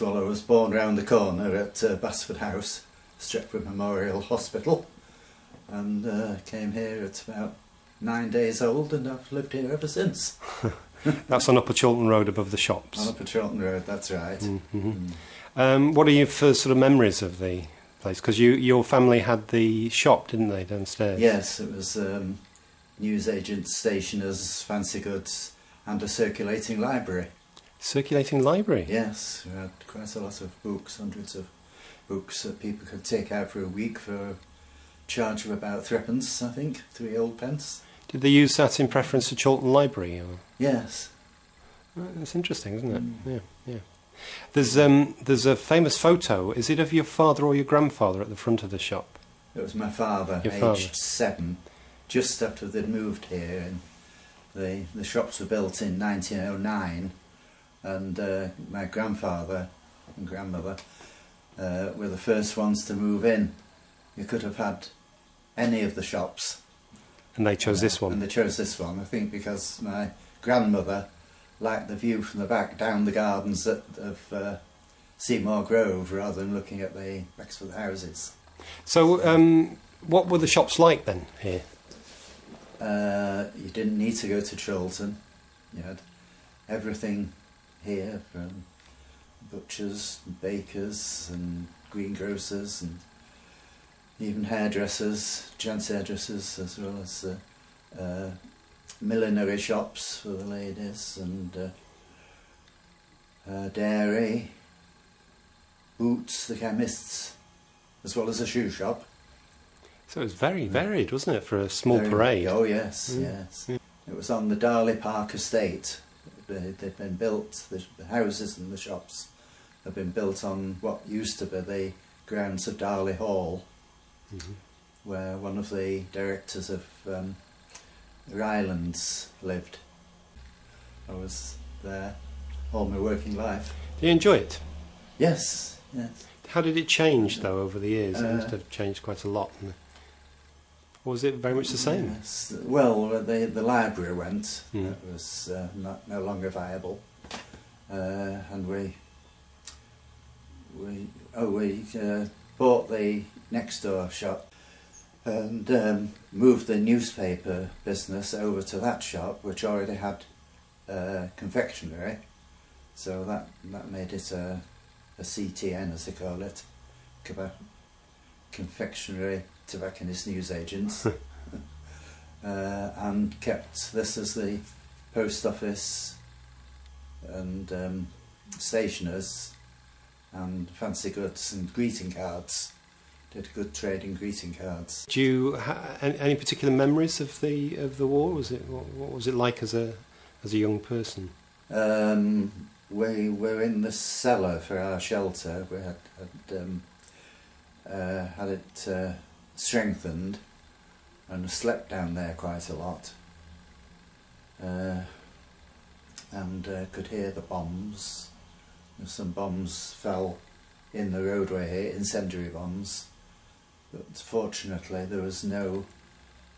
Yes, well, I was born round the corner at Basford House, Stretford Memorial Hospital, and came here at about 9 days old, and I've lived here ever since. That's on Upper Chorlton Road above the shops. On Upper Chorlton Road, that's right. What are your first sort of memories of the place? Because your family had the shop, didn't they, downstairs? Yes, it was newsagents, stationers, fancy goods, and a circulating library. Circulating library? Yes, we had quite a lot of books, hundreds of books that people could take out for a week for a charge of about threepence, I think, 3 old pence. Did they use that in preference to Chorlton Library? Or? Yes. That's interesting, isn't it? Yeah. There's a famous photo. Is it of your father or your grandfather at the front of the shop? It was my father, aged 7, just after they'd moved here. And the shops were built in 1909, and my grandfather and grandmother were the first ones to move in. You could have had any of the shops. And they chose this one? And they chose this one, I think, because my grandmother liked the view from the back down the gardens of Seymour Grove rather than looking at the backs of the houses. So what were the shops like then here? You didn't need to go to Chorlton. You had everything here, from butchers, and bakers and greengrocers, and even hairdressers, gents hairdressers, as well as millinery shops for the ladies, and dairy, boots, the chemists, as well as a shoe shop. So it was very varied, wasn't it, for a small parade? Oh yes, yes. Yeah. It was on the Darley Park estate. They'd been built, the houses and the shops had been built on what used to be the grounds of Darley Hall, where one of the directors of Rylands lived. I was there all my working life. Did you enjoy it? Yes, yes. How did it change, though, over the years? It must have changed quite a lot. Or was it very much the same? Yes. Well, the library went. It was no longer viable, and we bought the next door shop and moved the newspaper business over to that shop, which already had confectionery. So that made it a CTN, as they call it, confectionery tobacconist newsagents, and kept this as the post office and stationers and fancy goods and greeting cards. Did good trade in greeting cards. Do you have any particular memories of the war? What was it like as a young person? We were in the cellar for our shelter. We had it strengthened and slept down there quite a lot, and could hear the bombs. Some bombs fell in the roadway here, incendiary bombs, but fortunately there was no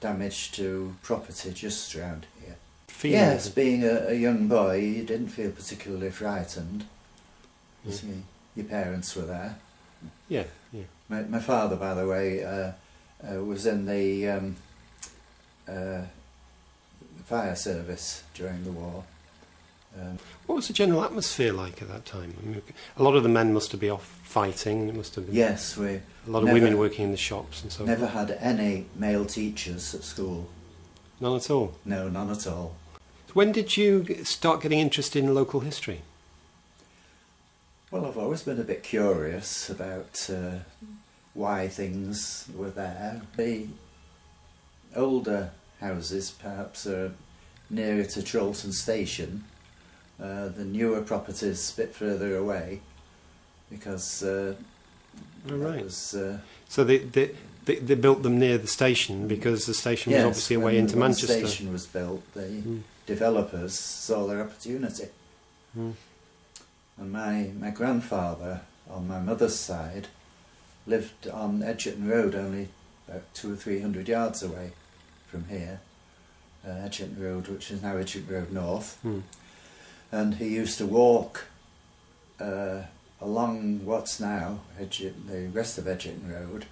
damage to property just around here. Yes, being a young boy, you didn't feel particularly frightened. Your parents were there. Yeah. My father, by the way, was in the fire service during the war. What was the general atmosphere like at that time? I mean, a lot of the men must have been off fighting. It must have been a lot of women working in the shops and so on. Never had any male teachers at school. None at all? No, none at all. When did you start getting interested in local history? Well, I've always been a bit curious about why things were there. The older houses perhaps are nearer to Chorlton Station. The newer properties a bit further away, because so they built them near the station because the station was obviously away into Manchester. When the station was built, the developers saw their opportunity. And my grandfather, on my mother's side, lived on Edgerton Road, only about 200 or 300 yards away from here. Edgerton Road, which is now Edgerton Road North. And he used to walk along what's now the rest of Edgerton Road,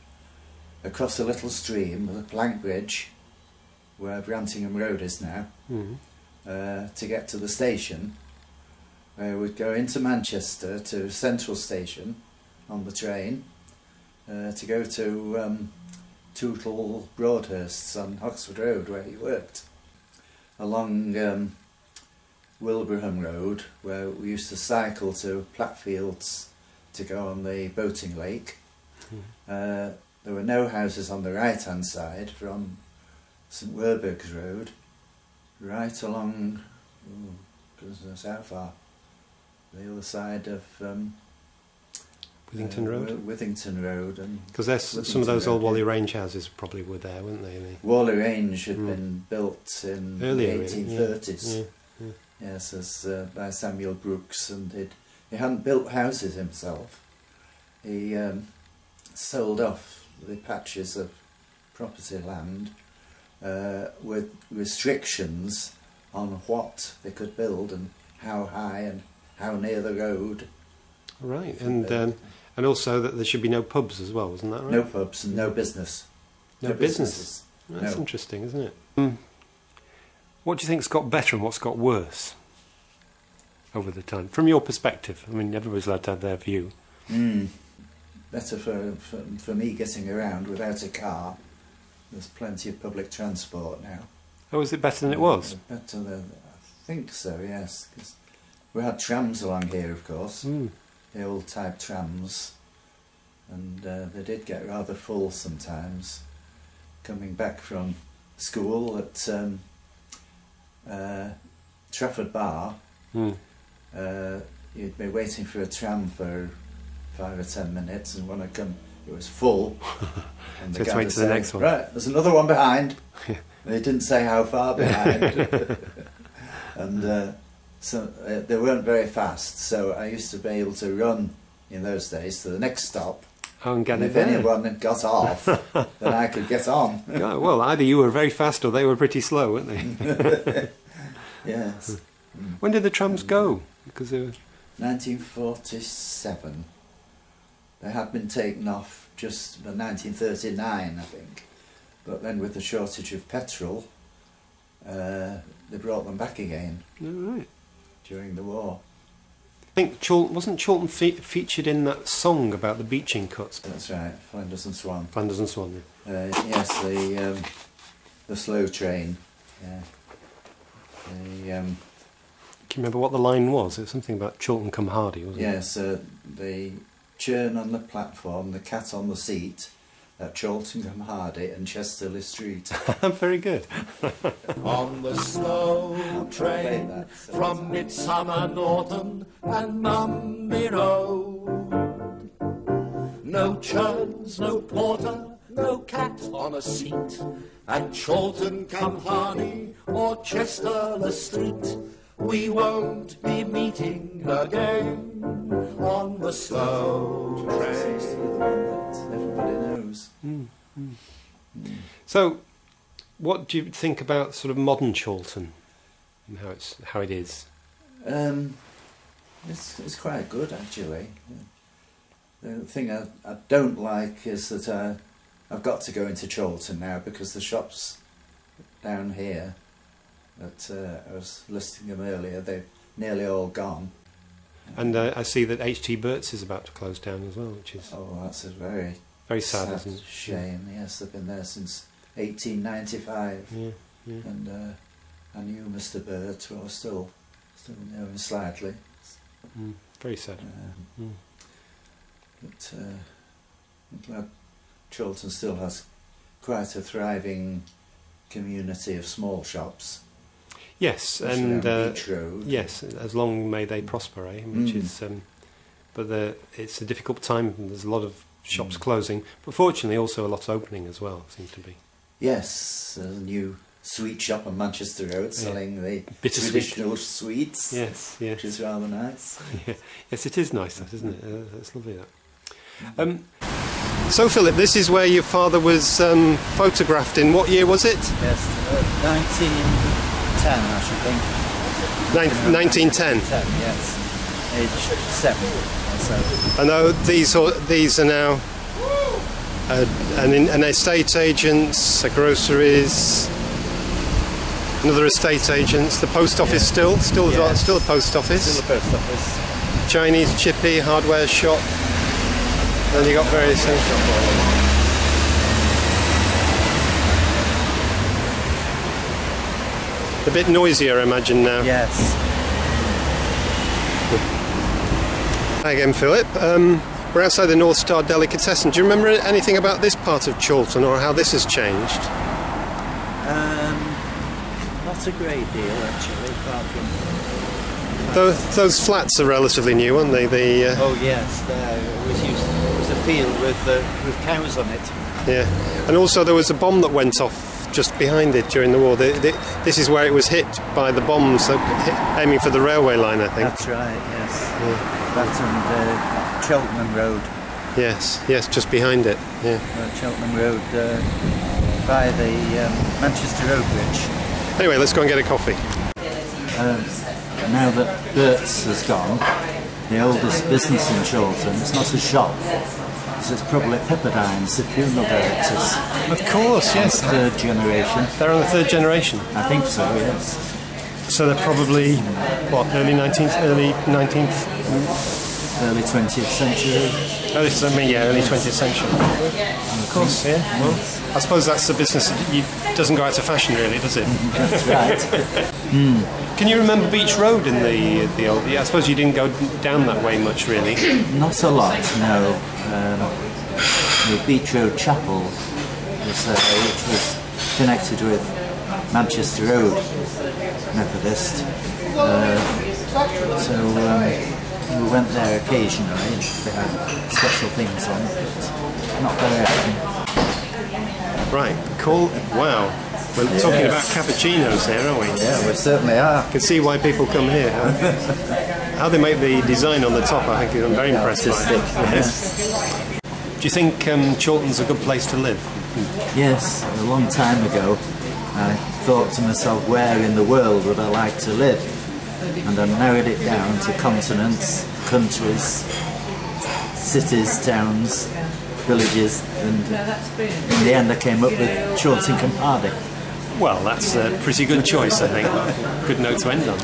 across a little stream with a plank bridge where Brantingham Road is now, to get to the station. We'd go into Manchester to Central Station on the train to go to Tootle Broadhurst's on Oxford Road where he worked. Along Wilbraham Road, where we used to cycle to Plattfields to go on the boating lake. There were no houses on the right hand side from St Werburgh's Road, right along, oh goodness, how far? The other side of Withington Road? Withington Road. Because some of those old Whalley Range houses probably were there, weren't they? Whalley Range had been built in earlier, the 1830s. Yeah. Yes, as by Samuel Brooks, and he hadn't built houses himself. He sold off the patches of property land with restrictions on what they could build and how high and how near the road. Right, and also that there should be no pubs as well, wasn't that right? No pubs and no business. No businesses. That's interesting, isn't it? What do you think's got better and what's got worse over the time, from your perspective? I mean, everybody's allowed to have their view. Better for me getting around without a car. There's plenty of public transport now. Oh, is it better than it was? Better than, I think so, yes. 'Cause we had trams along here, of course, the old type trams, and they did get rather full sometimes. Coming back from school at Trafford Bar, you'd be waiting for a tram for 5 or 10 minutes, and when I come, it was full. And so let's wait to the next one. Right, there's another one behind. They didn't say how far behind. And so they weren't very fast, so I used to be able to run in those days to the next stop. Oh, and get if anyone had got off, then I could get on. Yeah, well, either you were very fast or they were pretty slow, weren't they? Yes. When did the trams go? Because they were 1947. They had been taken off just in 1939, I think. But then with the shortage of petrol, they brought them back again. Oh, right. During the war. I think wasn't Chorlton featured in that song about the beaching cuts? That's right, Flanders and Swan. Flanders and Swan. Yes, the slow train. Yeah. Can you remember what the line was? It was something about Chorlton-cum-Hardy, wasn't it? Yes, the churn on the platform, the cat on the seat, at Chorlton-cum-Hardy and Chesterley Street. Very good. On the slow train from Midsummer Norton and Mumby Road. No churns, no porter, no cat on a seat at Chorlton-cum-Hardy or Chesterley Street. We won't be meeting again on the slow train. Everybody knows. So, what do you think about sort of modern Chorlton and how it is? It's quite good actually. The thing I don't like is that I've got to go into Chorlton now because the shops down here that I was listing them earlier, they've nearly all gone. And I see that H.T. Burt's is about to close down as well, which is... Oh, that's a very sad, isn't it? Shame. Yes, they've been there since 1895. Yeah. And I knew Mr. Burt, well, I still know him slightly. Very sad. But I'm glad Chorlton still has quite a thriving community of small shops. Yes, and yes, as long may they prosper, eh? Which is, but it's a difficult time. There's a lot of shops closing, but fortunately also a lot opening as well. Seems to be. Yes, there's a new sweet shop on Manchester Road selling the traditional sweets. Yes, which is rather nice. Yes, it is nice, that, isn't it? It's lovely that. So, Philip, this is where your father was photographed in. What year was it? Yes, 1910, I should think. 1910? 1910, yes. aged 7 or so. I know these are now an estate agents, a groceries, another estate agents, the post office still a post office. Still a post office. Chinese chippy, hardware shop. Then you got various things. A bit noisier, I imagine now. Yes. Hi again, Philip. We're outside the North Star Delicatessen. Do you remember anything about this part of Chorlton or how this has changed? Not a great deal, actually, apart from... Those flats are relatively new, aren't they? Oh yes, it was a field with cows on it. Yeah, and also there was a bomb that went off just behind it during the war. This is where it was hit by the bombs aiming for the railway line, I think. That's right, yes. Yeah. That and Cheltenham Road. Yes, just behind it. Yeah. Cheltenham Road by the Manchester Road Bridge. Anyway, let's go and get a coffee. Now that Bert's has gone, the oldest business in Chorlton, it's not a shop. It's probably Pepperdine's, the funeral directors. Of course, yes. Third generation. They're on the third generation? I think so, yes. So they're probably, what, early 19th? Early 20th century. Early 20th century. Of course, yeah. Well, I suppose that's a business that doesn't go out of fashion, really, does it? That's right. Can you remember Beach Road in the old... I suppose you didn't go down that way much, really. Not a lot, no. The Beach Road Chapel was which was connected with Manchester Road Methodist. So we went there occasionally. They had special things on, but not very often. Right, cool. Wow. We're talking about cappuccinos here, aren't we? Yeah, we certainly are. I can see why people come here. How they make the design on the top, I think I'm very impressed by. Yes. Do you think Chorlton's a good place to live? Yes, a long time ago I thought to myself, where in the world would I like to live? And I narrowed it down to continents, countries, cities, towns, villages, and in the end I came up with Chorlton-cum-Hardy. Well, that's a pretty good choice, I think. Good note to end on.